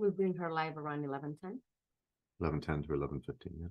We'll bring her live around 11:10. 11:10 to 11:15. Yeah.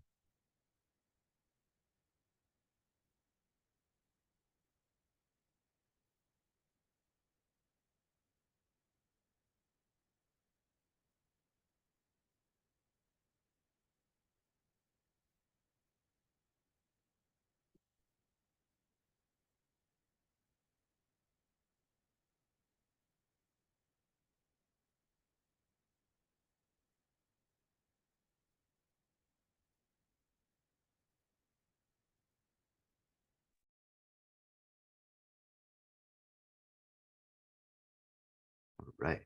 Right.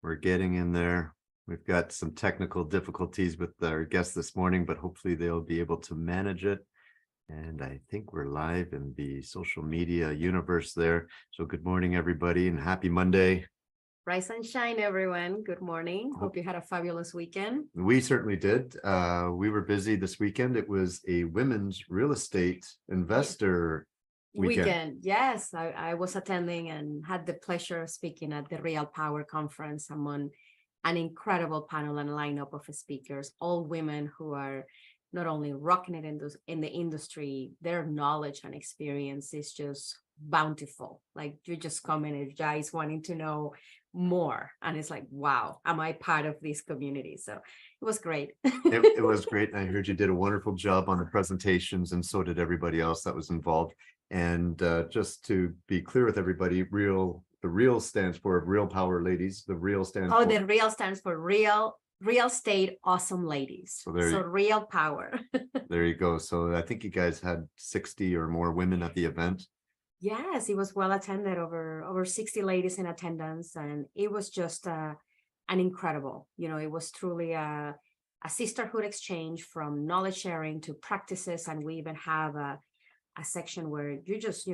We're getting in there. We've got some technical difficulties with our guests this morning, but hopefully they'll be able to manage it. And I think we're live in the social media universe there. So good morning, everybody, and happy Monday. Rise and shine, everyone. Good morning. Hope you had a fabulous weekend. We certainly did. We were busy this weekend. It was a women's real estate investor weekend. Yes, I was attending and had the pleasure of speaking at the Real Power Conference among an incredible panel and lineup of speakers, all women who are not only rocking it in the industry, their knowledge and experience is just bountiful. Like you just come energized, wanting to know more. And it's like, wow, am I part of this community? So it was great. It was great. I heard you did a wonderful job on the presentations, and so did everybody else that was involved. And just to be clear with everybody, the real stands for Real Power Ladies. The real stands for the real stands for real estate awesome ladies. So Real Power. There you go. So I think you guys had 60 or more women at the event. Yes, it was well attended, over 60 ladies in attendance, and it was just an incredible, it was truly a sisterhood exchange from knowledge sharing to practices. And we even have a section where you're just,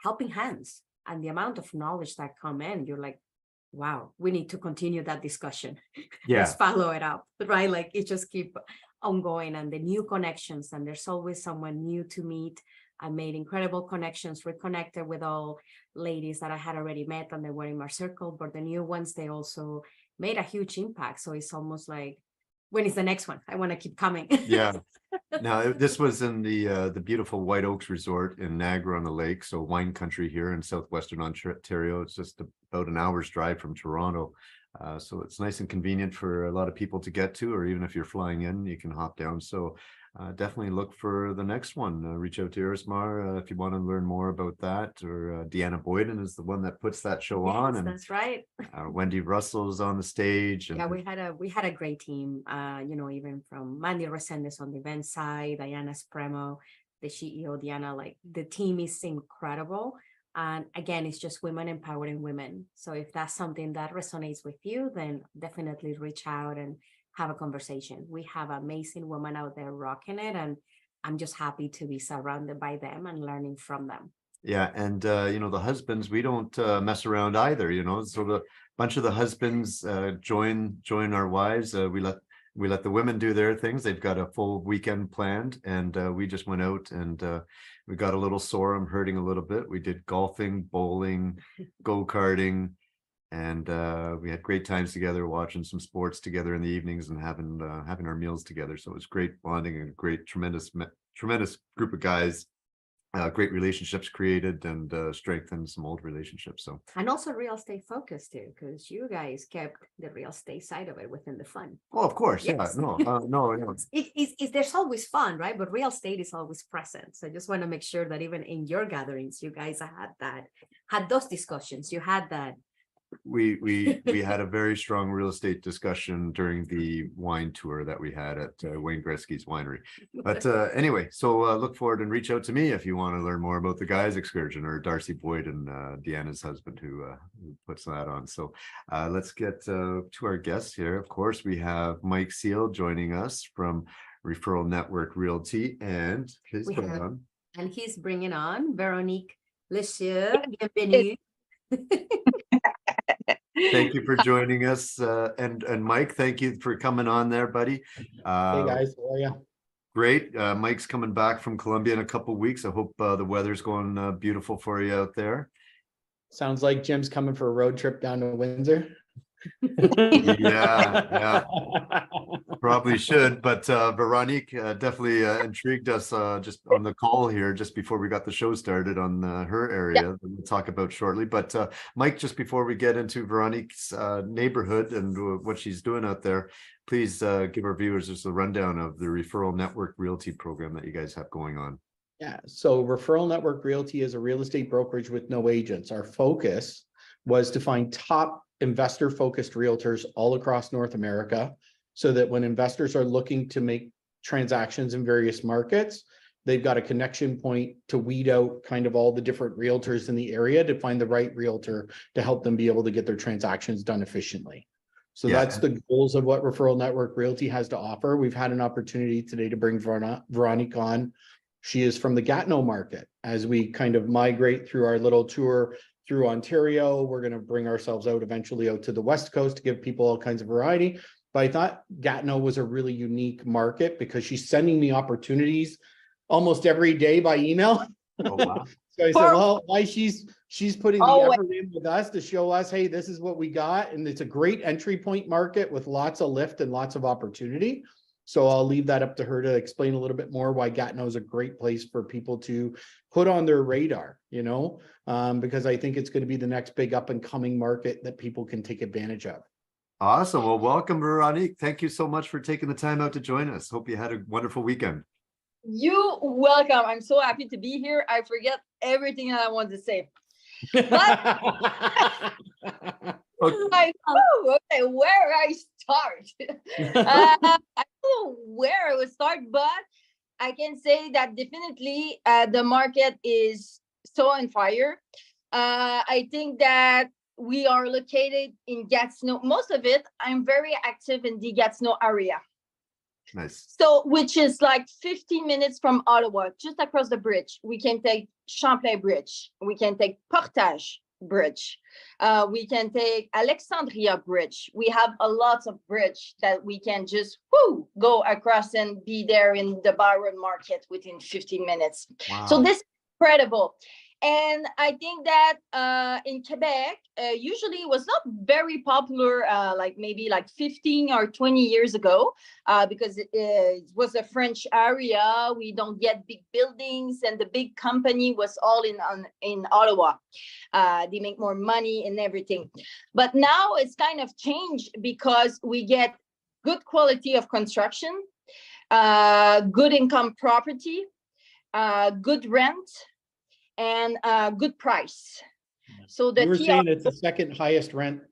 helping hands, and the amount of knowledge that come in, you're like, wow, we need to continue that discussion. Yeah. Let's follow it up, right? Like it just keep ongoing, and the new connections, and there's always someone new to meet. I made incredible connections, reconnected with all ladies that I had already met and they were in my circle, but the new ones, they also made a huge impact. So it's almost like, when is the next one? I want to keep coming. Yeah. Now, this was in the beautiful White Oaks Resort in Niagara-on-the-Lake, so wine country here in southwestern Ontario. It's just about an hour's drive from Toronto. So it's nice and convenient for a lot of people to get to, or even if you're flying in, you can hop down. So definitely look for the next one. Reach out to Irismar if you want to learn more about that. Or Deanna Boyden is the one that puts that show on. And that's right. Wendy Russell's on the stage. And yeah, we had a great team. Even from Mandy Resendez on the event side, Diana Spremo, the CEO, Diana. Like the team is incredible. And again, it's just women empowering women. So if that's something that resonates with you, then definitely reach out and have a conversation. We have amazing women out there rocking it, and I'm just happy to be surrounded by them and learning from them. Yeah, and the husbands, we don't mess around either. So the bunch of the husbands join our wives. We let the women do their things. They've got a full weekend planned, and we just went out and we got a little sore. I'm hurting a little bit. We did golfing, bowling, go-karting. And we had great times together, watching some sports together in the evenings and having our meals together. So it was great bonding and great, tremendous group of guys. Great relationships created, and strengthened some old relationships. So, and also real estate focused too, because you guys kept the real estate side of it within the fun. Oh, of course, yes. Yeah, no. There's always fun, right? But real estate is always present. So I just want to make sure that even in your gatherings, you guys had those discussions. You had that. We had a very strong real estate discussion during the wine tour that we had at Wayne Gretzky's winery. But anyway, so look forward and reach out to me if you want to learn more about the guys excursion, or Darcy Boyd and Deanna's husband who puts that on. So let's get to our guests here. Of course, we have Mike Seal joining us from Referral Network Realty, and he's bringing on Veronique Lesieux. Bienvenue. Thank you for joining us, and Mike, thank you for coming on there, buddy. Hey guys, how are you? Great. Mike's coming back from Colombia in a couple of weeks. I hope the weather's going beautiful for you out there. Sounds like Jim's coming for a road trip down to Windsor. Yeah, probably should, but Veronique definitely intrigued us just on the call here, just before we got the show started on her area that we'll talk about shortly. But Mike, just before we get into Veronique's neighborhood and what she's doing out there, please give our viewers just a rundown of the Referral Network Realty program that you guys have going on. Yeah, so Referral Network Realty is a real estate brokerage with no agents. Our focus was to find top investor-focused realtors all across North America, so that when investors are looking to make transactions in various markets, they've got a connection point to weed out kind of all the different realtors in the area to find the right realtor to help them be able to get their transactions done efficiently. So that's the goals of what Referral Network Realty has to offer. We've had an opportunity today to bring Veronique on. She is from the Gatineau market. As we kind of migrate through our little tour through Ontario, we're going to bring ourselves out eventually out to the West Coast to give people all kinds of variety. But I thought Gatineau was a really unique market because she's sending me opportunities almost every day by email. Oh, wow. So I said, well, why she's putting the effort in with us to show us, hey, this is what we got. And it's a great entry point market with lots of lift and lots of opportunity. So I'll leave that up to her to explain a little bit more why Gatineau is a great place for people to put on their radar, you know, because I think it's going to be the next big up and coming market that people can take advantage of. Awesome. Well, welcome, Veronique. Thank you so much for taking the time out to join us. Hope you had a wonderful weekend. You're welcome. I'm so happy to be here. I forget everything that I want to say. But like, okay, where I start? I don't know where I would start, but I can say that definitely the market is so on fire. I think that we are located in Gatineau. Most of it, I'm very active in the Gatineau area. Nice. So, which is like 15 minutes from Ottawa, just across the bridge. We can take Champlain Bridge. We can take Portage Bridge. We can take Alexandria Bridge. We have a lot of bridge that we can just go across and be there in the Byron market within 15 minutes. Wow. So this is incredible. And I think that in Quebec, usually it was not very popular, like maybe like 15 or 20 years ago, because it was a French area. We don't get big buildings, and the big company was all in Ottawa. They make more money and everything. But now it's kind of changed because we get good quality of construction, good income property, good rent, and good price. So you were saying it's the second highest rent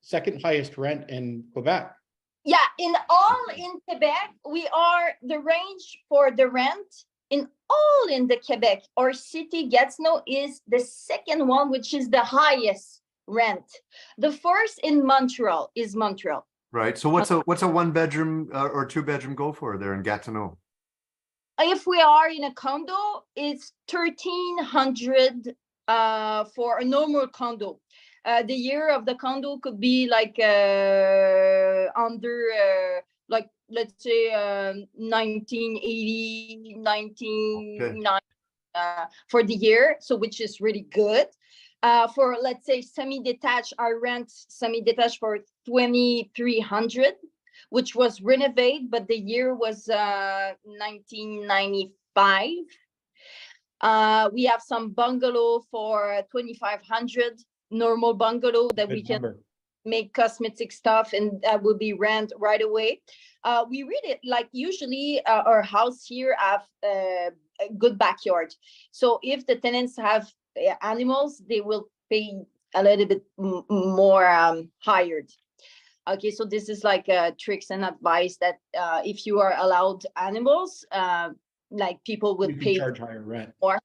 in Quebec. Yeah, in Quebec, we are the range for the rent in the Quebec. Our city, Gatineau, is the second one, which is the highest rent. The first in Montreal is Montreal. Right. So what's a 1-bedroom or 2-bedroom go for there in Gatineau? If we are in a condo, it's 1,300 for a normal condo. The year of the condo could be like under like, let's say 1980, 1990 for the year, so which is really good. For, let's say, semi-detached, I rent semi-detached for 2,300, which was renovated, but the year was 1995. We have some bungalow for 2,500, normal bungalow that we can make cosmetic stuff, and that will be rent right away. We really like, usually our house here have a good backyard. So if the tenants have animals, they will pay a little bit more hired. Okay, so this is like tricks and advice that if you are allowed animals, like people would pay charge higher rent more.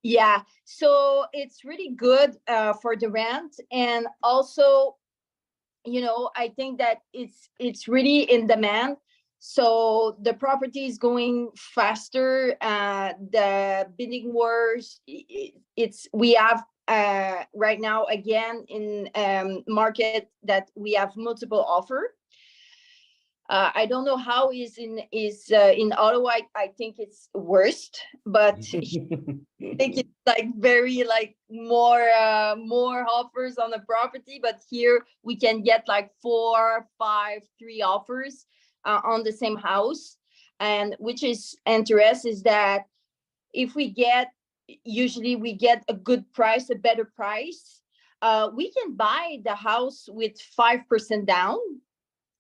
Yeah, so it's really good for the rent, and also, you know, I think that it's really in demand. So the property is going faster. The bidding wars, we have right now again in market that we have multiple offer. I don't know how is in Ottawa. I think it's worst, but I think it's like very like more offers on the property. But here we can get like 4, 5, 3 offers on the same house. And which is interesting is that if we get, usually we get a good price, a better price, we can buy the house with 5% down.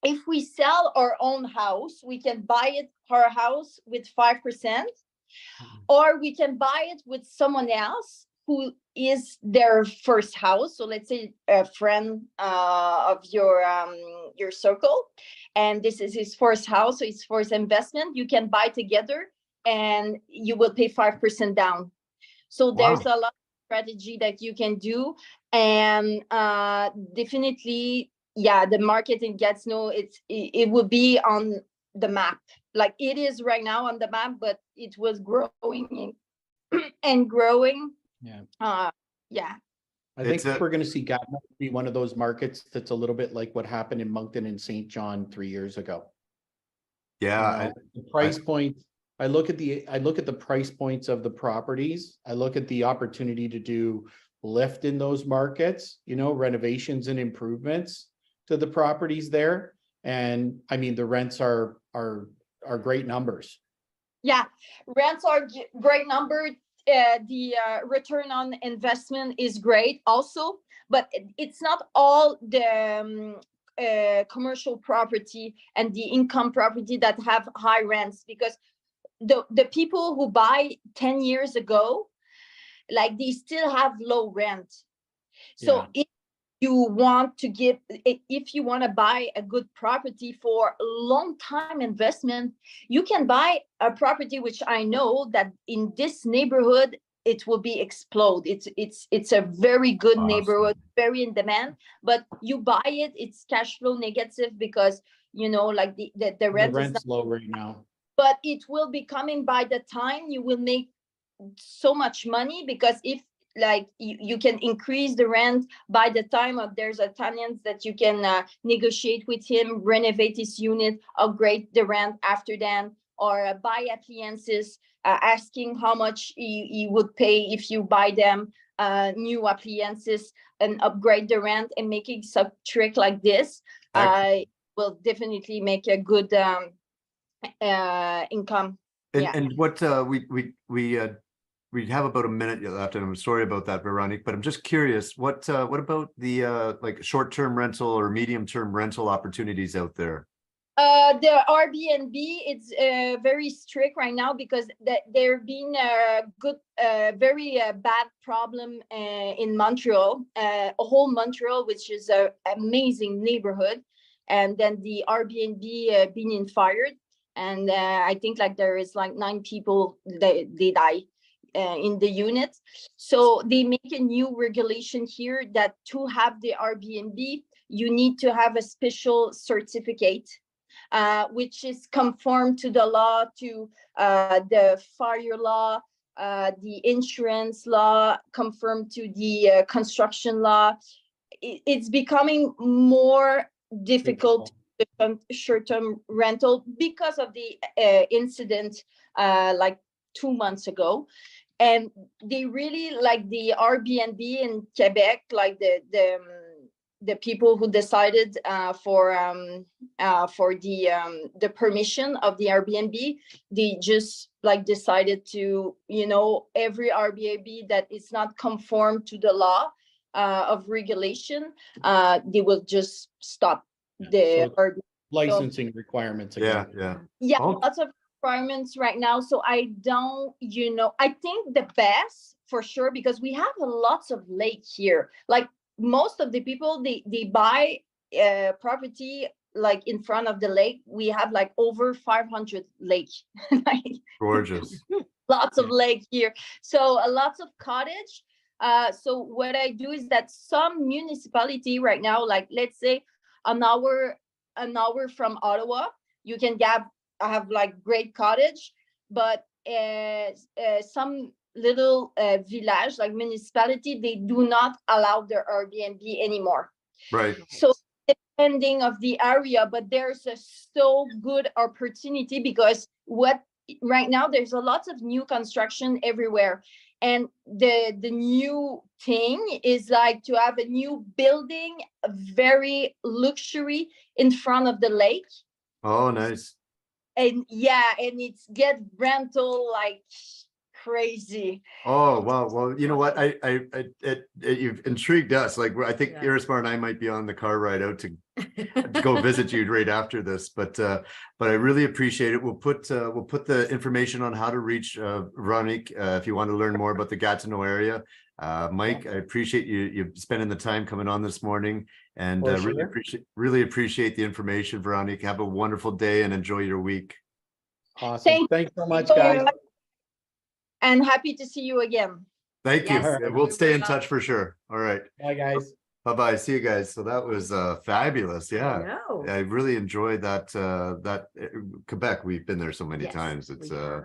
If we sell our own house, we can buy it, our house, with 5%, or we can buy it with someone else who is their first house. So let's say a friend of your circle, and this is his first house, so his first investment. You can buy together, and you will pay 5% down. So there's a lot of strategy that you can do, and definitely, yeah, the market in Gatineau, it will be on the map, like it is right now on the map, but it was growing and growing. Yeah. Yeah. I think we're going to see Gatineau be one of those markets that's a little bit like what happened in Moncton and St. John 3 years ago. Yeah. The price point. I look at the price points of the properties. I look at the opportunity to do lift in those markets, renovations and improvements to the properties there. And I mean, the rents are great numbers. Yeah, rents are great number. The return on investment is great also, but it's not all the commercial property and the income property that have high rents, because the people who buy 10 years ago, like, they still have low rent. So if you want to buy a good property for a long time investment, you can buy a property, which I know that in this neighborhood it will be explode. It's a very good neighborhood, very in demand, but you buy it, it's cash flow negative because like the rent's low right now. But it will be coming by the time you will make so much money, because if like you can increase the rent by the time of there's a tenant that you can negotiate with him, renovate his unit, upgrade the rent after then, or buy appliances, asking how much he would pay if you buy them new appliances and upgrade the rent, and making some trick like this will definitely make a good income. And what we have about a minute left, and I'm sorry about that, Veronique, but I'm just curious, what about the like short-term rental or medium-term rental opportunities out there? The Airbnb, it's very strict right now, because there been a very bad problem in Montreal, a whole Montreal, which is an amazing neighborhood, and then the Airbnb being fired, and I think like there is like 9 people they die in the unit. So they make a new regulation here that to have the Airbnb, you need to have a special certificate, which is conform to the law, to the fire law, the insurance law, conform to the construction law. It's becoming more difficult to short-term rental because of the incident like 2 months ago. And they really like the Airbnb in Quebec, like the people who decided for the permission of the Airbnb, they just like decided to, every Airbnb that is not conform to the law of regulation, they will just stop the Airbnb licensing requirements again. Yeah, lots of requirements right now. So I don't, I think the best for sure, because we have lots of lake here. Like most of the people, they buy property like in front of the lake. We have like over 500 lake. Gorgeous. Lots of lake here. So lots of cottage. So what I do is that some municipality right now, like let's say an hour from Ottawa, you can have like great cottage, but some little village, like municipality, they do not allow their Airbnb anymore. Right. So ending of the area, but there's a so good opportunity because what right now there's a lot of new construction everywhere, and the new thing is like to have a new building, a very luxury in front of the lake. Oh, nice. And yeah, and it's get rental like crazy. Oh, wow. Well, you know what? You've intrigued us. Like, I think Yeah. Irismar and I might be on the car ride out to go visit you right after this, but I really appreciate it. We'll put the information on how to reach Veronique if you want to learn more about the Gatineau area. Mike, I appreciate you spending the time coming on this morning, and For really appreciate the information, Veronique. Have a wonderful day and enjoy your week. Awesome. Thanks so much, guys. And happy to see you again. Thank you. Yes, We'll we stay in will. touch for sure. All right. Bye, guys. Bye-bye. See you guys. So that was fabulous. Yeah. No. I really enjoyed that Quebec. We've been there so many Yes, times. we have.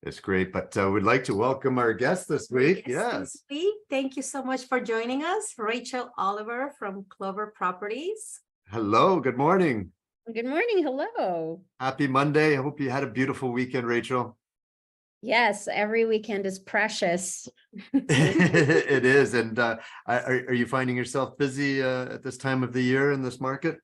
It's great. But we'd like to welcome our guest this week. Yes. This week. Thank you so much for joining us, Rachel Oliver from Clover Properties. Hello. Good morning. Good morning. Hello. Happy Monday. I hope you had a beautiful weekend, Rachel. Yes, every weekend is precious. It is. And are you finding yourself busy at this time of the year in this market?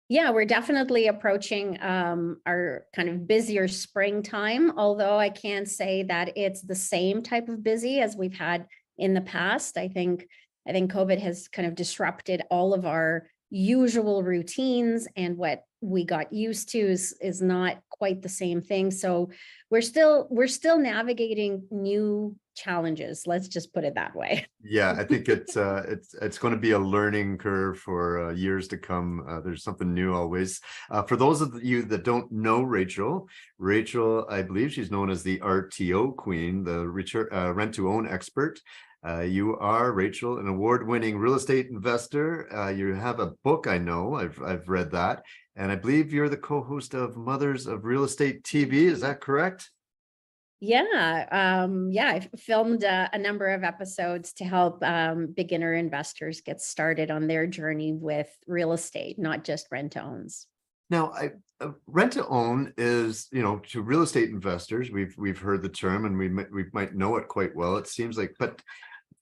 Yeah, we're definitely approaching our kind of busier springtime, although I can't say that it's the same type of busy as we've had in the past. I think COVID has kind of disrupted all of our usual routines, and what we got used to is not quite the same thing. So we're still navigating new challenges. Let's just put it that way. Yeah, I think it's going to be a learning curve for years to come. There's something new always. For those of you that don't know Rachel, I believe she's known as the RTO Queen, the rent to own expert. You are, Rachel, an award-winning real estate investor. You have a book, I know, I've read that, and I believe you're the co-host of Mothers of Real Estate TV. Is that correct? Yeah, I filmed a number of episodes to help beginner investors get started on their journey with real estate, not just rent-to-owns. Now, rent to own is, to real estate investors, we've heard the term, and we might know it quite well, it seems like. But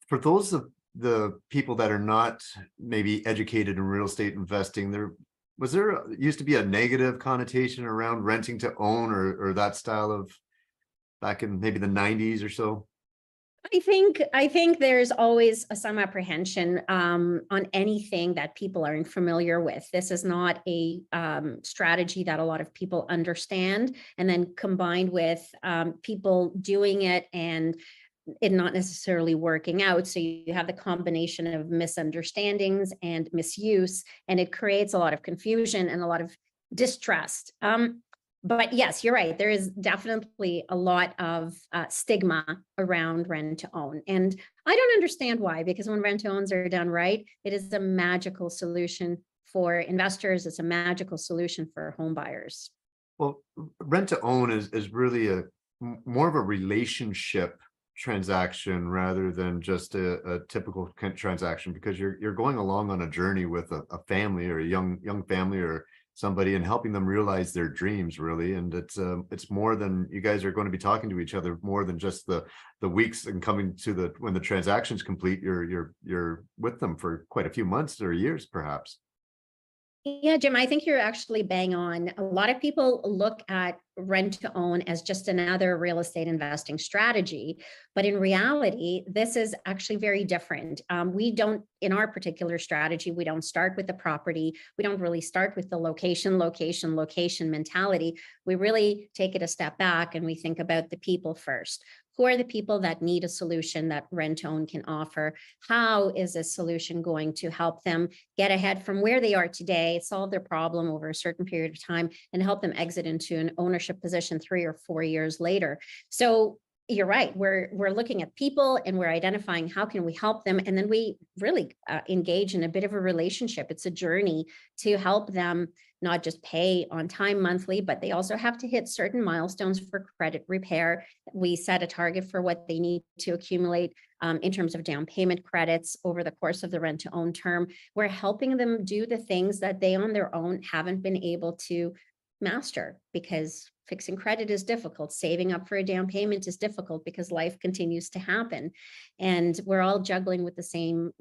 for those of the people that are not maybe educated in real estate investing, there used to be a negative connotation around renting to own or that style of back in maybe the 90s or so? I think there's always some apprehension on anything that people aren't familiar with. This is not a strategy that a lot of people understand, and then combined with people doing it and it not necessarily working out. So you have the combination of misunderstandings and misuse, and it creates a lot of confusion and a lot of distrust. But yes, you're right. There is definitely a lot of stigma around rent to own. And I don't understand why, because when rent to owns are done right, it is a magical solution for investors. It's a magical solution for home buyers. Well, rent to own is really more of a relationship transaction rather than just a typical transaction, because you're going along on a journey with a family or a young family or somebody and helping them realize their dreams, really. And it's more than, you guys are going to be talking to each other more than just the weeks and coming to when the transaction's complete. You're with them for quite a few months or years perhaps. Yeah, Jim, I think you're actually bang on. A lot of people look at rent to own as just another real estate investing strategy, but in reality, this is actually very different. We don't, in our particular strategy, we don't start with the property. We don't really start with the location mentality. We really take it a step back and we think about the people first. Who are the people that need a solution that rent to own can offer? How is this solution going to help them get ahead from where they are today, solve their problem over a certain period of time, and help them exit into an ownership position 3 or 4 years later? So you're right. We're looking at people and we're identifying how can we help them, and then we really engage in a bit of a relationship. It's a journey to help them not just pay on time monthly, but they also have to hit certain milestones for credit repair. We set a target for what they need to accumulate in terms of down payment credits over the course of the rent to own term. We're helping them do the things that they on their own haven't been able to master, because fixing credit is difficult. Saving up for a down payment is difficult because life continues to happen. And we're all juggling with the same,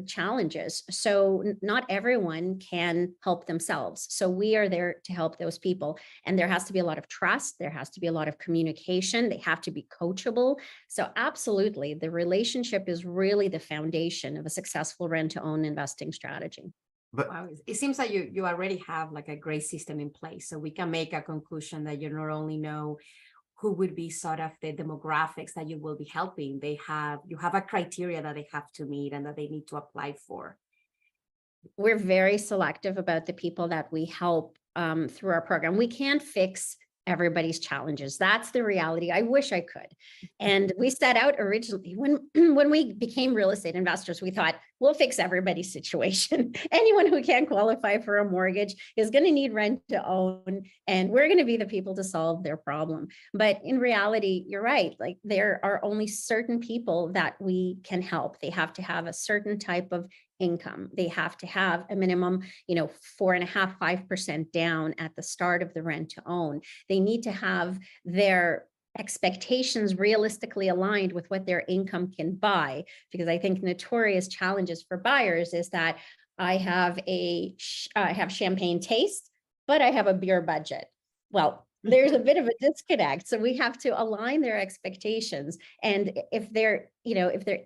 challenges. So not everyone can help themselves. So we are there to help those people. And there has to be a lot of trust. There has to be a lot of communication. They have to be coachable. So absolutely, the relationship is really the foundation of a successful rent to own investing strategy. But Wow, it seems that you already have like a great system in place, so we can make a conclusion that you not only know who would be sort of the demographics that you will be helping, you have a criteria that they have to meet and that they need to apply for. We're very selective about the people that we help through our program. We can't fix everybody's challenges. That's the reality. I wish I could. And we set out originally when we became real estate investors, we thought we'll fix everybody's situation. Anyone who can't qualify for a mortgage is going to need rent to own, and we're going to be the people to solve their problem. But in reality, you're right. Like, there are only certain people that we can help. They have to have a certain type of income. They have to have a minimum, 4.5%, 5% down at the start of the rent to own. They need to have their expectations realistically aligned with what their income can buy, because I think notorious challenges for buyers is that I have champagne taste, but I have a beer budget. Well, there's a bit of a disconnect. So we have to align their expectations. And if they're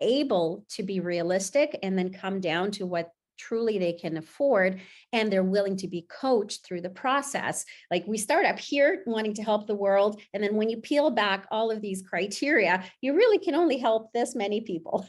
able to be realistic and then come down to what truly they can afford, and they're willing to be coached through the process. Like, we start up here wanting to help the world. And then when you peel back all of these criteria, you really can only help this many people.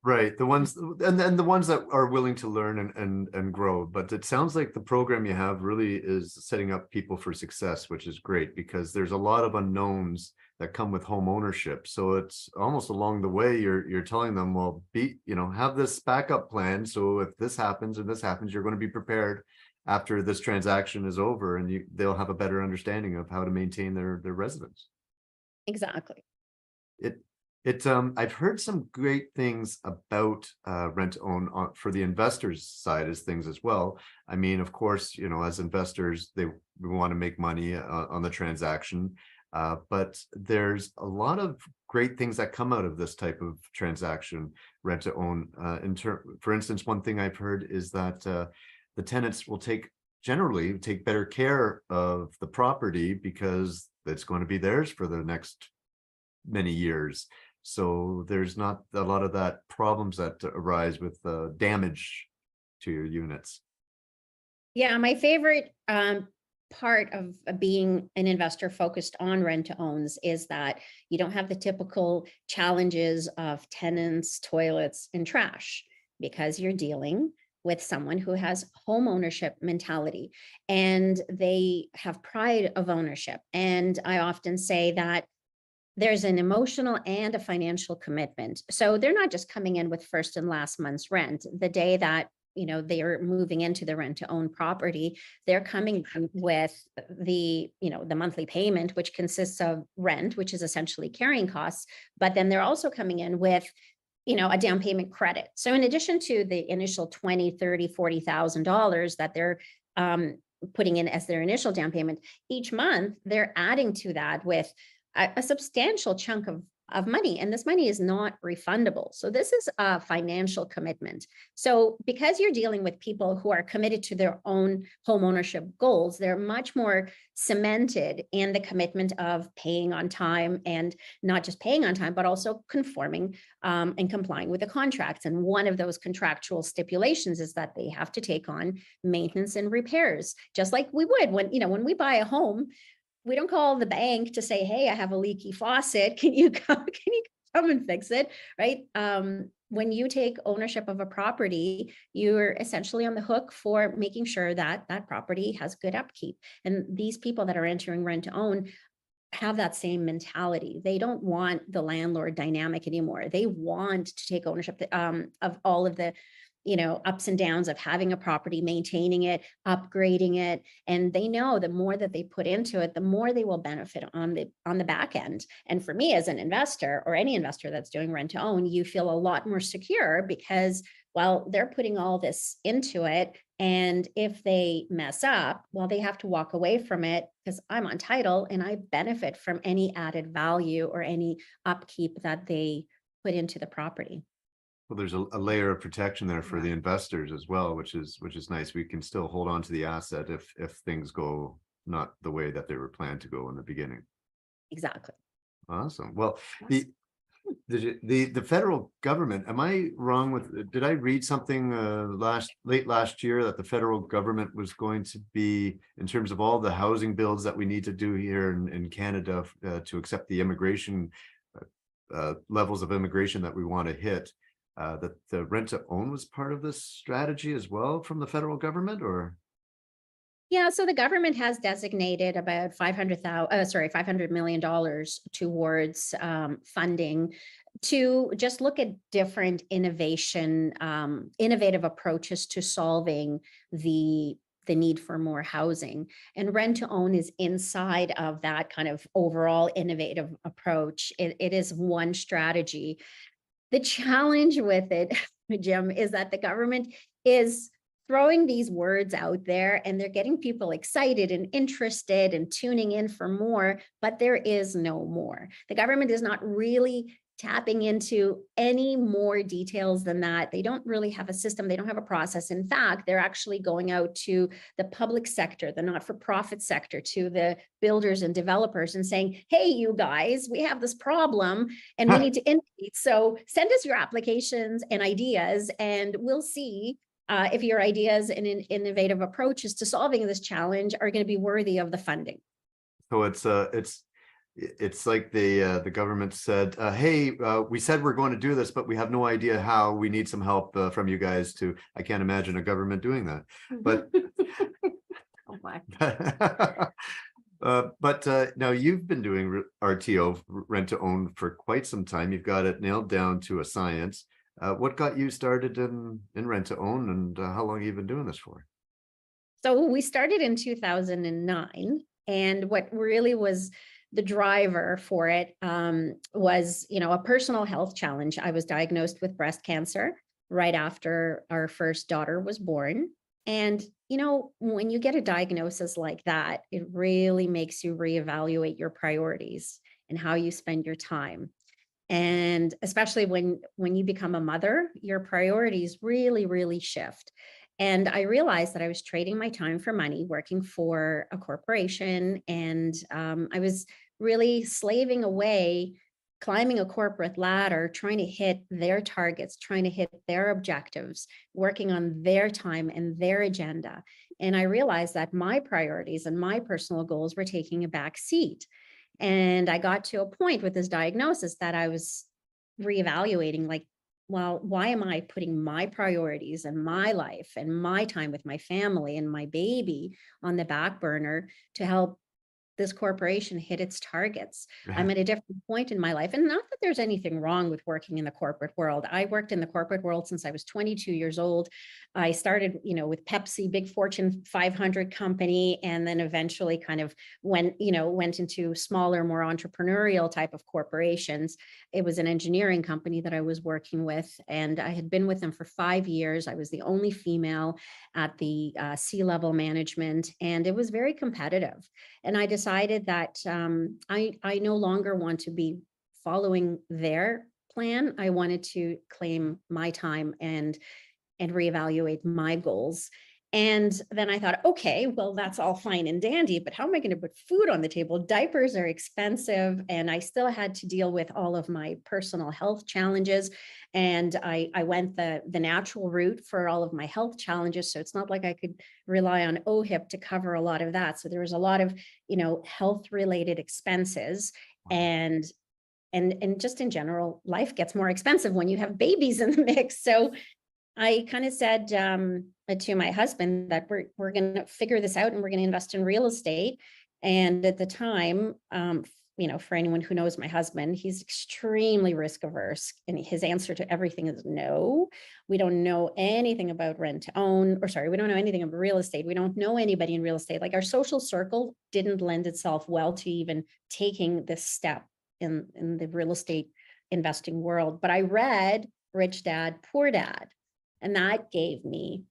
right, the ones and the ones that are willing to learn and grow. But it sounds like the program you have really is setting up people for success, which is great, because there's a lot of unknowns that come with home ownership. So it's almost along the way you're telling them, well, have this backup plan, so if this happens and this happens, you're going to be prepared after this transaction is over, and they'll have a better understanding of how to maintain their residence. Exactly. I've heard some great things about rent to own for the investors side of things as well. I mean, of course, as investors, we want to make money on the transaction. But there's a lot of great things that come out of this type of transaction, rent to own. For instance, one thing I've heard is that the tenants will generally take better care of the property because it's going to be theirs for the next many years. So there's not a lot of that problems that arise with damage to your units. Yeah, my favorite part of being an investor focused on rent to owns is that you don't have the typical challenges of tenants, toilets, and trash, because you're dealing with someone who has home ownership mentality and they have pride of ownership. And I often say that there's an emotional and a financial commitment. So they're not just coming in with first and last month's rent. The day that they are moving into the rent to own property, they're coming with the monthly payment, which consists of rent, which is essentially carrying costs. But then they're also coming in with, a down payment credit. So in addition to the initial $20,000, $30,000, $40,000 that they're putting in as their initial down payment, each month they're adding to that with a substantial chunk of money, and this money is not refundable. So this is a financial commitment. So because you're dealing with people who are committed to their own home ownership goals, they're much more cemented in the commitment of paying on time, and not just paying on time, but also conforming and complying with the contracts. And one of those contractual stipulations is that they have to take on maintenance and repairs, just like we would when we buy a home. We don't call the bank to say, hey, I have a leaky faucet. Can you come and fix it? Right. When you take ownership of a property, you're essentially on the hook for making sure that that property has good upkeep. And these people that are entering rent to own have that same mentality. They don't want the landlord dynamic anymore. They want to take ownership of all of the ups and downs of having a property, maintaining it, upgrading it. And they know the more that they put into it, the more they will benefit on the back end. And for me as an investor, or any investor that's doing rent to own, you feel a lot more secure because, well, they're putting all this into it. And if they mess up, well, they have to walk away from it because I'm on title and I benefit from any added value or any upkeep that they put into the property. Well, there's a layer of protection there for Yeah. the investors as well, which is nice. We can still hold on to the asset if things go not the way that they were planned to go in the beginning. Exactly. Awesome. Well, the federal government, am I wrong with, did I read something late last year that the federal government was going to be, in terms of all the housing bills that we need to do here in Canada to accept the immigration levels of immigration that we want to hit, that the rent to own was part of this strategy as well from the federal government, or? Yeah, so the government has designated about $500 million towards funding to just look at different innovative approaches to solving the need for more housing. And rent to own is inside of that kind of overall innovative approach. It is one strategy. The challenge with it, Jim, is that the government is throwing these words out there and they're getting people excited and interested and tuning in for more, but there is no more. The government is not really tapping into any more details than that. They don't really have a system. They don't have a process. In fact, they're actually going out to the public sector, the not-for-profit sector, to the builders and developers and saying, hey, you guys, we have this problem and we need to innovate. So send us your applications and ideas and we'll see if your ideas and innovative approaches to solving this challenge are going to be worthy of the funding. So it's like the government said, hey, we said we're going to do this, but we have no idea how. We need some help from you guys to. I can't imagine a government doing that, but Oh my. but now you've been doing RTO, rent to own, for quite some time. You've got it nailed down to a science. What got you started in rent to own, and how long have you been doing this for? So we started in 2009, and what really was the driver for it was, a personal health challenge. I was diagnosed with breast cancer right after our first daughter was born. And, when you get a diagnosis like that, it really makes you reevaluate your priorities and how you spend your time. And especially when you become a mother, your priorities really, really shift. And I realized that I was trading my time for money, working for a corporation. And I was really slaving away, climbing a corporate ladder, trying to hit their targets, trying to hit their objectives, working on their time and their agenda. And I realized that my priorities and my personal goals were taking a back seat. And I got to a point with this diagnosis that I was reevaluating, like, well, why am I putting my priorities and my life and my time with my family and my baby on the back burner to help this corporation hit its targets? I'm at a different point in my life. And not that there's anything wrong with working in the corporate world. I worked in the corporate world since I was 22 years old. I started, with Pepsi, big Fortune 500 company, and then eventually kind of went into smaller, more entrepreneurial type of corporations. It was an engineering company that I was working with, and I had been with them for 5 years. I was the only female at the C-level management, and it was very competitive. And I decided that I no longer want to be following their plan. I wanted to claim my time and reevaluate my goals. And then I thought, okay, well, that's all fine and dandy, but how am I going to put food on the table? Diapers are expensive, and I still had to deal with all of my personal health challenges. And I went the natural route for all of my health challenges. So it's not like I could rely on OHIP to cover a lot of that. So there was a lot of, health related expenses. And just in general, life gets more expensive when you have babies in the mix. So I kind of said to my husband that we're going to figure this out and we're going to invest in real estate. And at the time, for anyone who knows my husband, he's extremely risk averse, and his answer to everything is no. We don't know anything about rent to own, or sorry, we don't know anything about real estate. We don't know anybody in real estate. Like, our social circle didn't lend itself well to even taking this step in the real estate investing world. But I read Rich Dad, Poor Dad, and that gave me,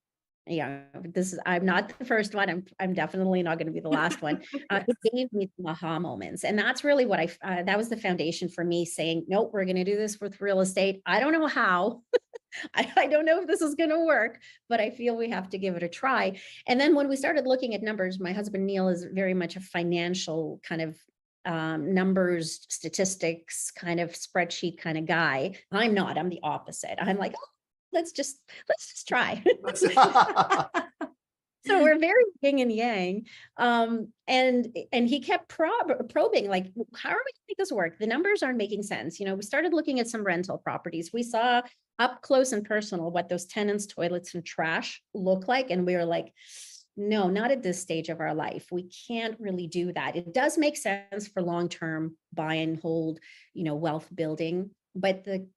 I'm not the first one. I'm definitely not going to be the last one. It gave me some aha moments. And that's really what that was the foundation for me saying, nope, we're going to do this with real estate. I don't know how. I don't know if this is going to work, but I feel we have to give it a try. And then when we started looking at numbers, my husband, Neil, is very much a financial kind of numbers, statistics, kind of spreadsheet kind of guy. I'm not, I'm the opposite. I'm like, oh, let's just try. So we're very yin and yang. And he kept probing, like, how are we gonna make this work? The numbers aren't making sense. We started looking at some rental properties. We saw up close and personal what those tenants, toilets, and trash look like. And we were like, no, not at this stage of our life. We can't really do that. It does make sense for long-term buy and hold, wealth building, but the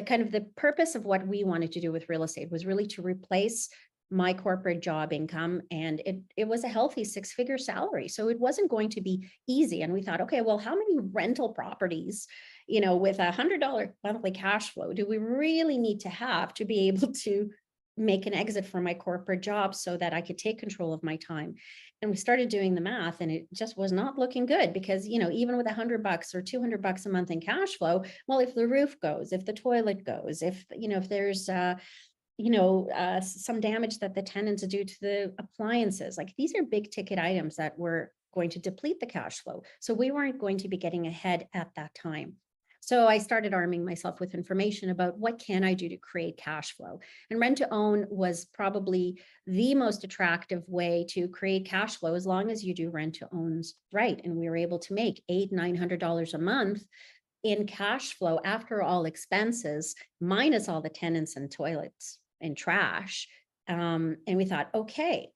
kind of the purpose of what we wanted to do with real estate was really to replace my corporate job income. And it was a healthy 6-figure salary. So it wasn't going to be easy. And we thought, okay, well, how many rental properties, with $100 monthly cash flow do we really need to have to be able to make an exit from my corporate job so that I could take control of my time? And we started doing the math, and it just was not looking good because, even with $100 or $200 a month in cash flow, well, if the roof goes, if the toilet goes, if there's, some damage that the tenants do to the appliances, like, these are big ticket items that were going to deplete the cash flow. So we weren't going to be getting ahead at that time. So I started arming myself with information about what can I do to create cash flow. And rent to own was probably the most attractive way to create cash flow, as long as you do rent to owns right. And we were able to make $800-900 a month in cash flow after all expenses, minus all the tenants and toilets and trash. And we thought, okay,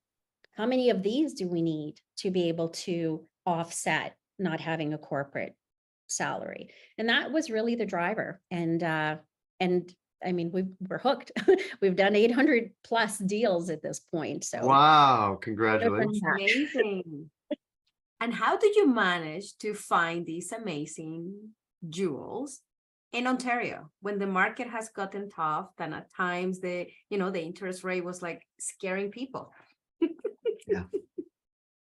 how many of these do we need to be able to offset not having a corporate salary? And that was really the driver. And I mean, we're hooked. We've done 800 plus deals at this point. So wow, congratulations. Amazing. And how did you manage to find these amazing jewels in Ontario when the market has gotten tough, and at times the interest rate was like scaring people? Yeah.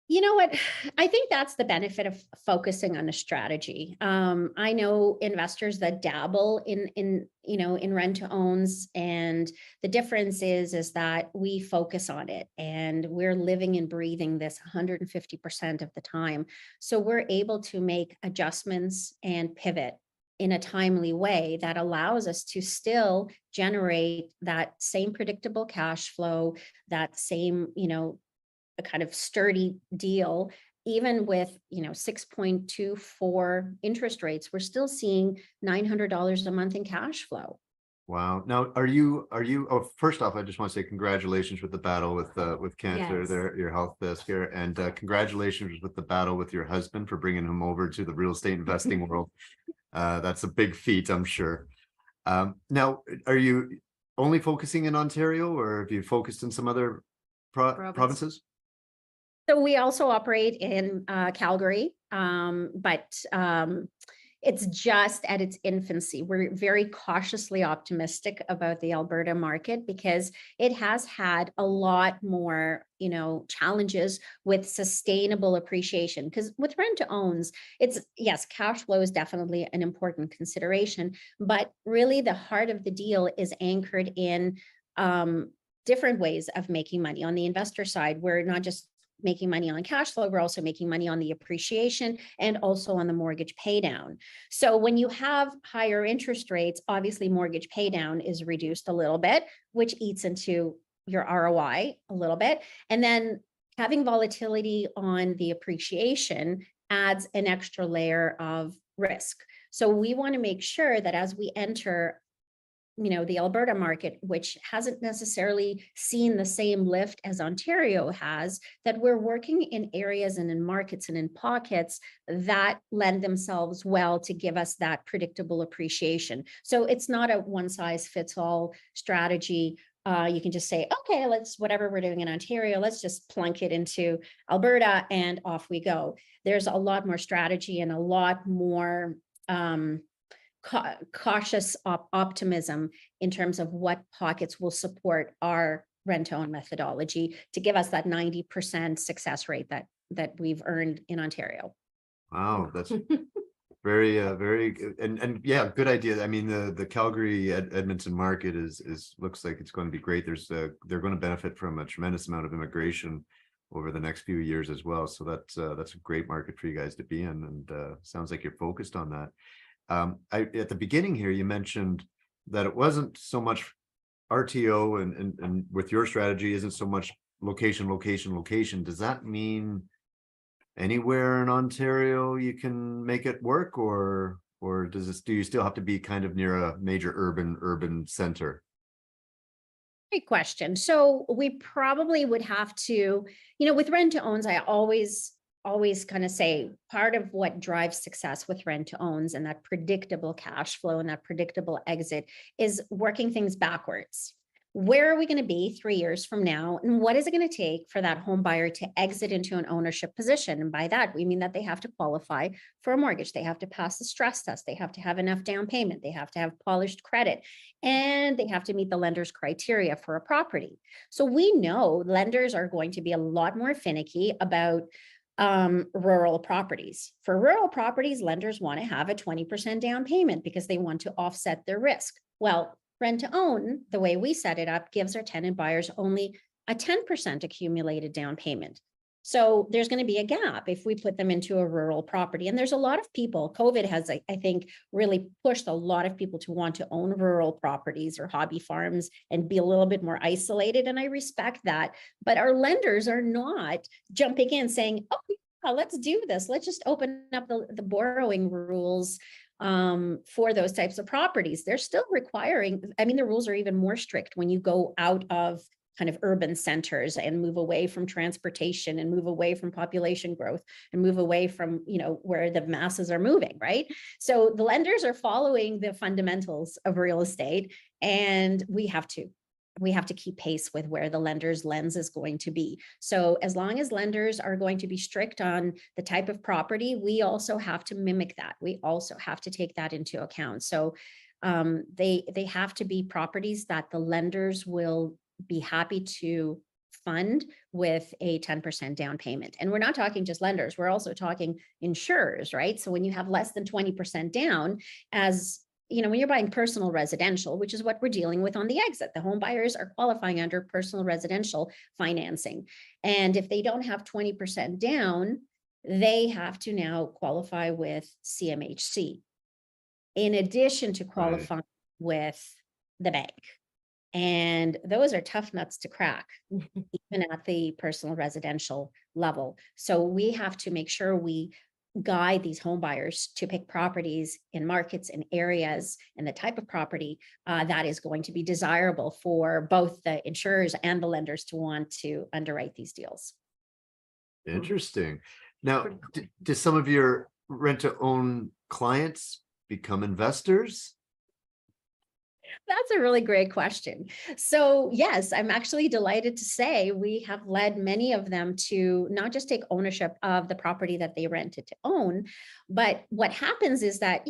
You know what? I think that's the benefit of focusing on a strategy. I know investors that dabble in rent to owns, and the difference is that we focus on it and we're living and breathing this 150% of the time. So we're able to make adjustments and pivot in a timely way that allows us to still generate that same predictable cash flow, that same, a kind of sturdy deal. Even with 6.24 interest rates, we're still seeing $900 a month in cash flow. Wow. Now, are you, first off, I just want to say congratulations with the battle with cancer, Yes. there, your health scare, and congratulations with the battle with your husband for bringing him over to the real estate investing world. That's a big feat, I'm sure. Now, are you only focusing in Ontario, or have you focused in some other provinces? So we also operate in Calgary, but it's just at its infancy. We're very cautiously optimistic about the Alberta market because it has had a lot more, challenges with sustainable appreciation. Because with rent to owns, yes, cash flow is definitely an important consideration, but really the heart of the deal is anchored in different ways of making money. On the investor side, we're not just making money on cash flow, we're also making money on the appreciation and also on the mortgage pay down. So when you have higher interest rates, obviously mortgage pay down is reduced a little bit, which eats into your ROI a little bit. And then having volatility on the appreciation adds an extra layer of risk. So we want to make sure that as we enter the Alberta market, which hasn't necessarily seen the same lift as Ontario has, that we're working in areas and in markets and in pockets that lend themselves well to give us that predictable appreciation. So it's not a one size fits all strategy. You can just say, okay, whatever we're doing in Ontario, let's just plunk it into Alberta and off we go. There's a lot more strategy and a lot more cautious optimism in terms of what pockets will support our rent-to-own methodology to give us that 90% success rate that we've earned in Ontario. Wow, that's very good. And yeah, good idea. I mean, the Calgary Edmonton market looks like it's going to be great. They're going to benefit from a tremendous amount of immigration over the next few years as well. So that's a great market for you guys to be in, and sounds like you're focused on that. At the beginning here, you mentioned that it wasn't so much RTO and with your strategy isn't so much location. Does that mean anywhere in Ontario you can make it work, or do you still have to be kind of near a major urban center? Great question. So we probably would have to, with rent to owns, I always kind of say part of what drives success with rent to owns and that predictable cash flow and that predictable exit is working things backwards. Where are we going to be 3 years from now? And what is it going to take for that home buyer to exit into an ownership position? And by that, we mean that they have to qualify for a mortgage. They have to pass the stress test. They have to have enough down payment. They have to have polished credit, and they have to meet the lender's criteria for a property. So we know lenders are going to be a lot more finicky about rural properties. For rural properties, lenders want to have a 20% down payment because they want to offset their risk. Well, rent to own, the way we set it up, gives our tenant buyers only a 10% accumulated down payment. So there's going to be a gap if we put them into a rural property. And there's a lot of people, COVID has, I think, really pushed a lot of people to want to own rural properties or hobby farms and be a little bit more isolated. And I respect that. But our lenders are not jumping in saying, oh, yeah, let's do this. Let's just open up the borrowing rules for those types of properties. They're still requiring, the rules are even more strict when you go out of kind of urban centers and move away from transportation and move away from population growth and move away from, where the masses are moving, right? So the lenders are following the fundamentals of real estate, and we have to keep pace with where the lender's lens is going to be. So as long as lenders are going to be strict on the type of property, we also have to mimic that. We also have to take that into account. So they have to be properties that the lenders will be happy to fund with a 10% down payment. And we're not talking just lenders, we're also talking insurers, right? So when you have less than 20% down, as when you're buying personal residential, which is what we're dealing with on the exit, the home buyers are qualifying under personal residential financing. And if they don't have 20% down, they have to now qualify with CMHC, in addition to qualifying with the bank. And those are tough nuts to crack, even at the personal residential level. So we have to make sure we guide these home buyers to pick properties in markets and areas and the type of property that is going to be desirable for both the insurers and the lenders to want to underwrite these deals. Interesting. Now, do some of your rent-to-own clients become investors? That's a really great question. So yes, I'm actually delighted to say we have led many of them to not just take ownership of the property that they rented to own, but what happens is that,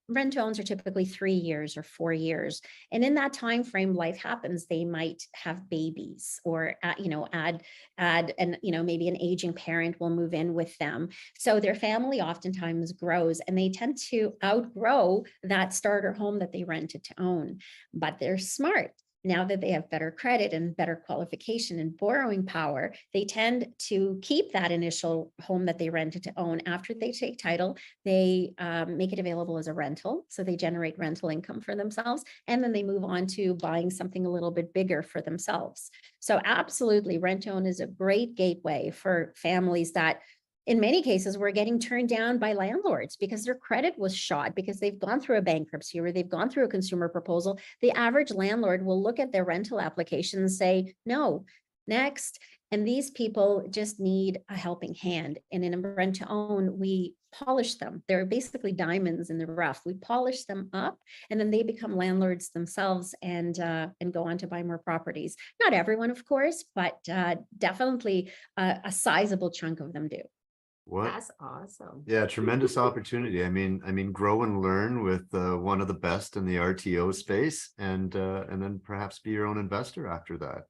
rent to owns are typically 3 years or 4 years. And in that time frame, life happens. They might have babies or, add, and, maybe an aging parent will move in with them. So their family oftentimes grows, and they tend to outgrow that starter home that they rented to own. But they're smart. Now that they have better credit and better qualification and borrowing power, they tend to keep that initial home that they rented to own. After they take title, they make it available as a rental. So they generate rental income for themselves. And then they move on to buying something a little bit bigger for themselves. So absolutely, rent to own is a great gateway for families that in many cases, were getting turned down by landlords because their credit was shot, because they've gone through a bankruptcy or they've gone through a consumer proposal. The average landlord will look at their rental application and say, no, next. And these people just need a helping hand. And in a rent to own, we polish them. They're basically diamonds in the rough. We polish them up, and then they become landlords themselves and go on to buy more properties. Not everyone, of course, but definitely a sizable chunk of them do. What? That's awesome. Yeah, tremendous opportunity. I mean, grow and learn with one of the best in the RTO space, and then perhaps be your own investor after that.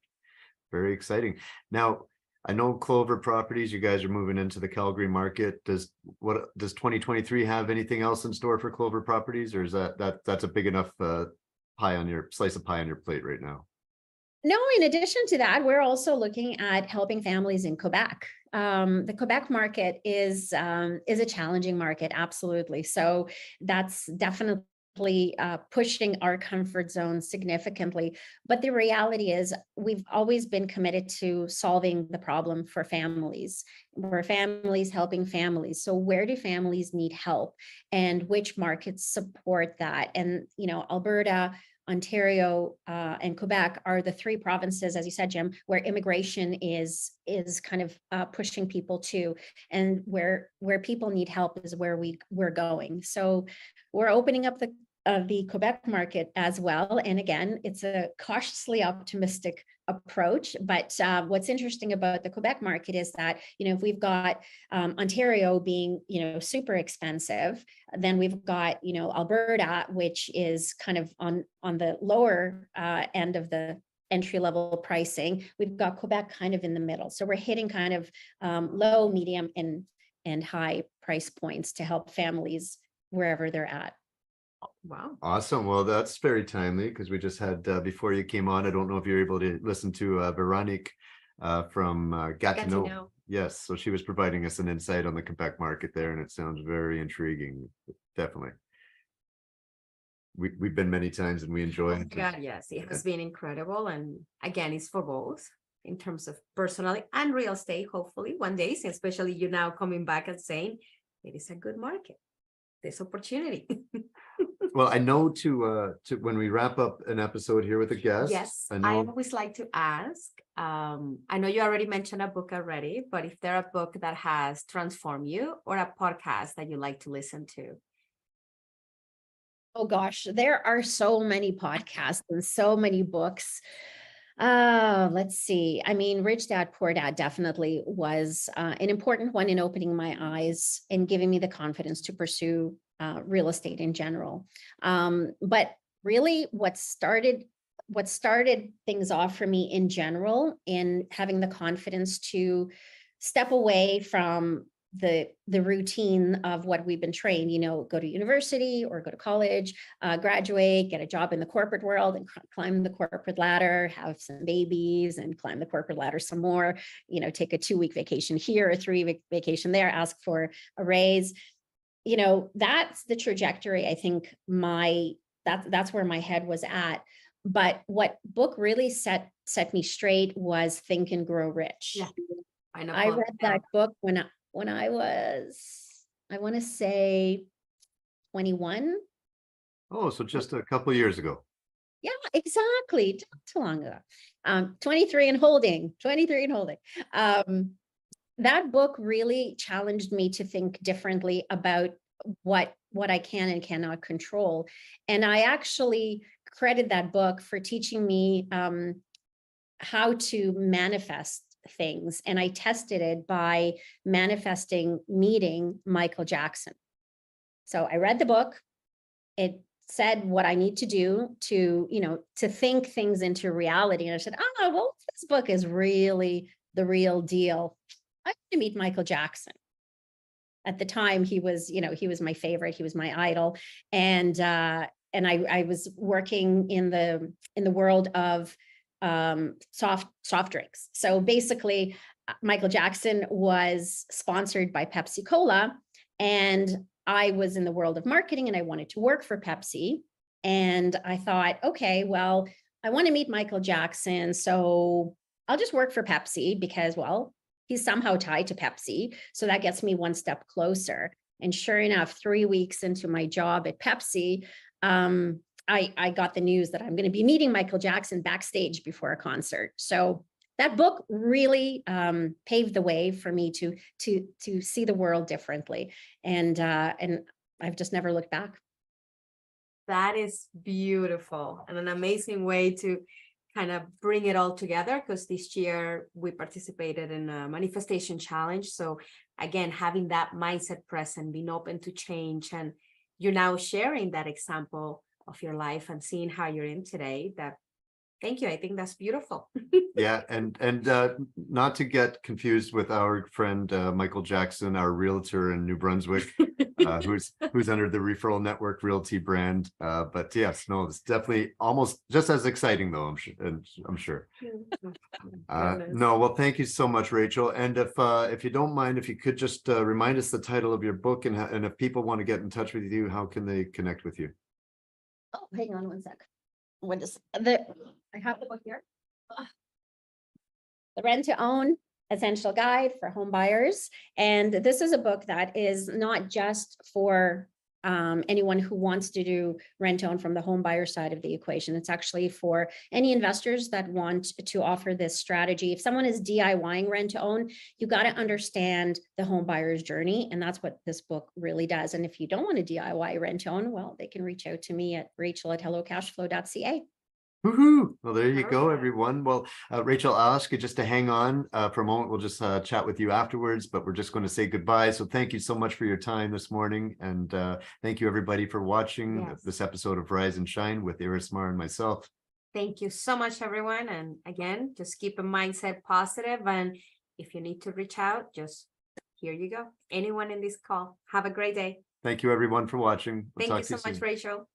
Very exciting. Now, I know Clover Properties, you guys are moving into the Calgary market. Does 2023 have anything else in store for Clover Properties, or is that's a big enough slice of pie on your plate right now? No, in addition to that, we're also looking at helping families in Quebec. The Quebec market is a challenging market, absolutely. So that's definitely pushing our comfort zone significantly. But the reality is we've always been committed to solving the problem for families. We're families helping families. So where do families need help, and which markets support that? And, Alberta, Ontario, and Quebec are the three provinces, as you said, Jim, where immigration is kind of pushing people to, and where people need help is where we're going. So we're opening up the Quebec market as well. And again, it's a cautiously optimistic approach. But what's interesting about the Quebec market is that, if we've got Ontario being, super expensive, then we've got, Alberta, which is kind of on the lower end of the entry level pricing. We've got Quebec kind of in the middle. So we're hitting kind of low, medium, and high price points to help families wherever they're at. Wow. Awesome. Well, that's very timely, because we just had before you came on, I don't know if you're able to listen to Veronique from Gatineau. Yes, so she was providing us an insight on the Quebec market there, and it sounds very intriguing. Definitely. We've been many times and we enjoy it. God, yes, it has been incredible. And again, it's for both in terms of personally and real estate, hopefully one day, especially you now coming back and saying it is a good market. There's opportunity. Well, I know to when we wrap up an episode here with a guest. Yes, I always like to ask. I know you already mentioned a book already, but if there a book that has transformed you, or a podcast that you like to listen to. Oh gosh, there are so many podcasts and so many books. Let's see. I mean, Rich Dad, Poor Dad definitely was an important one in opening my eyes and giving me the confidence to pursue real estate in general. But really what started things off for me in general, in having the confidence to step away from the routine of what we've been trained, go to university or go to college, graduate, get a job in the corporate world and climb the corporate ladder, have some babies and climb the corporate ladder some more, take a 2-week vacation here, a 3-week vacation there, ask for a raise. That's the trajectory. I think that's where my head was at. But what book really set me straight was Think and Grow Rich. Yeah, I read that book when I was, I want to say 21. Oh, so just a couple of years ago. Yeah, exactly. Not too long ago. 23 and holding. That book really challenged me to think differently about what I can and cannot control. And I actually credit that book for teaching me how to manifest things. And I tested it by manifesting meeting Michael Jackson. So I read the book. It said what I need to do to think things into reality. And I said, oh, well, this book is really the real deal. I want to meet Michael Jackson. At the time, he was my favorite. He was my idol. And I was working in the world of soft drinks. So basically, Michael Jackson was sponsored by Pepsi Cola, and I was in the world of marketing and I wanted to work for Pepsi. And I thought, okay, well, I want to meet Michael Jackson, so I'll just work for Pepsi because, well, he's somehow tied to Pepsi. So that gets me one step closer. And sure enough, 3 weeks into my job at Pepsi, I got the news that I'm going to be meeting Michael Jackson backstage before a concert. So that book really paved the way for me to see the world differently, and I've just never looked back. That is beautiful and an amazing way to kind of bring it all together, because this year we participated in a manifestation challenge. So again, having that mindset present, being open to change, and you're now sharing that example of your life and seeing how you're in today. That, thank you. I think that's beautiful. Yeah, and not to get confused with our friend Michael Jackson, our realtor in New Brunswick, who's under the Referral Network Realty brand. But yes, no, it's definitely almost just as exciting, though. I'm sure. No, well, thank you so much, Rachel. And if you don't mind, if you could just remind us the title of your book, and if people want to get in touch with you, how can they connect with you? Oh, hang on one sec. What is I have the book here. The Rent to Own Essential Guide for Home Buyers. And this is a book that is not just for anyone who wants to do rent to own from the home buyer side of the equation. It's actually for any investors that want to offer this strategy. If someone is DIYing rent to own, you got to understand the home buyer's journey. And that's what this book really does. And if you don't want to DIY rent to own, well, they can reach out to me at rachel@hellocashflow.ca. Woohoo! Well, there you go, Perfect. everyone. Well, Rachel, I'll ask you just to hang on for a moment. We'll just chat with you afterwards, but we're just going to say goodbye. So thank you so much for your time this morning. And thank you, everybody, for watching this episode of Rise and Shine with Irismar and myself. Thank you so much, everyone. And again, just keep a mindset positive. And if you need to reach out, just here you go. Anyone in this call. Have a great day. Thank you, everyone, for watching. Thank you so much, Rachel.